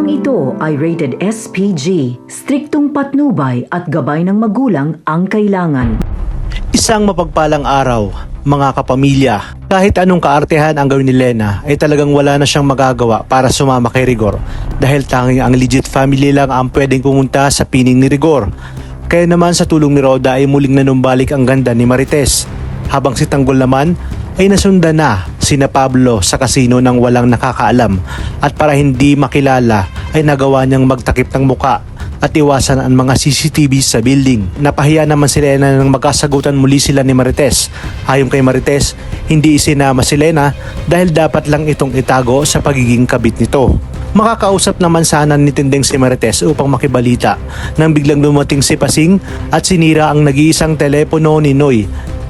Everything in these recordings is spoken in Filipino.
Programang ito ay rated SPG, striktong patnubay at gabay ng magulang ang kailangan. Isang mapagpalang araw, mga kapamilya. Kahit anong kaartehan ang gawin ni Lena ay talagang wala na siyang magagawa para sumama kay Rigor dahil tanging ang legit family lang ang pwedeng pumunta sa pining ni Rigor. Kaya naman sa tulong ni Roda ay muling nanumbalik ang ganda ni Marites. Habang si Tanggol naman ay nasundan na sina Pablo sa kasino nang walang nakakaalam at para hindi makilala ay nagawa niyang magtakip ng muka at iwasan ang mga CCTV sa building. Napahiya naman si Lena nang magkasagutan muli sila ni Marites. Ayon kay Marites, hindi isinama si Lena dahil dapat lang itong itago sa pagiging kabit nito. Makakausap naman sana ni Tindeng si Marites upang makibalita nang biglang dumating si Pasing at sinira ang nag-iisang telepono ni Noy.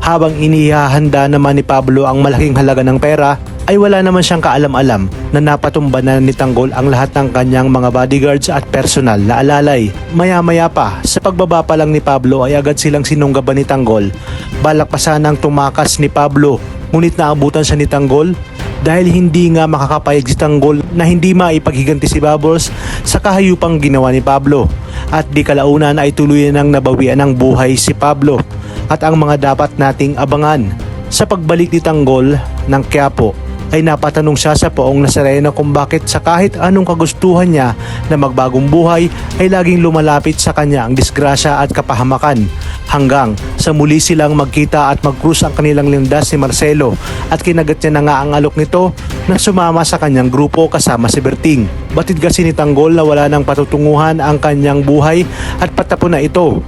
Habang inihahanda naman ni Pablo ang malaking halaga ng pera, ay wala naman siyang kaalam-alam na napatumba na ni Tanggol ang lahat ng kanyang mga bodyguards at personal na alalay. Maya-maya pa, sa pagbaba pa lang ni Pablo ay agad silang sinunggaban ni Tanggol. Balak pa sanang tumakas ni Pablo, ngunit naabutan siya ni Tanggol dahil hindi nga makakapayag si Tanggol na hindi maipaghiganti si Bubbles sa kahayupang ginawa ni Pablo. At di kalaunan ay tuluyan nang nabawian ng buhay si Pablo at ang mga dapat nating abangan. Sa pagbalik ni Tanggol ng Quiapo ay napatanong siya sa Poong Nazareno kung bakit sa kahit anong kagustuhan niya na magbagong buhay ay laging lumalapit sa kanya ang disgrasya at kapahamakan. Hanggang sa muli silang magkita at mag-cruise ang kanilang lindas si Marcelo at kinagat niya na nga ang alok nito na sumama sa kanyang grupo kasama si Berting. Batid kasi ni Tanggol na wala nang patutunguhan ang kanyang buhay at patapon na ito.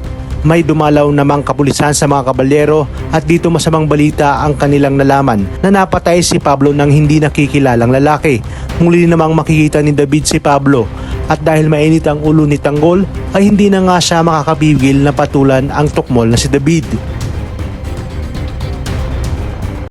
May dumalaw namang kapulisan sa mga kabalyero at dito masamang balita ang kanilang nalaman na napatay si Pablo ng hindi nakikilalang lalaki. Muli namang makikita ni David si Pablo at dahil mainit ang ulo ni Tanggol ay hindi na nga siya makakapigil na patulan ang tukmol na si David.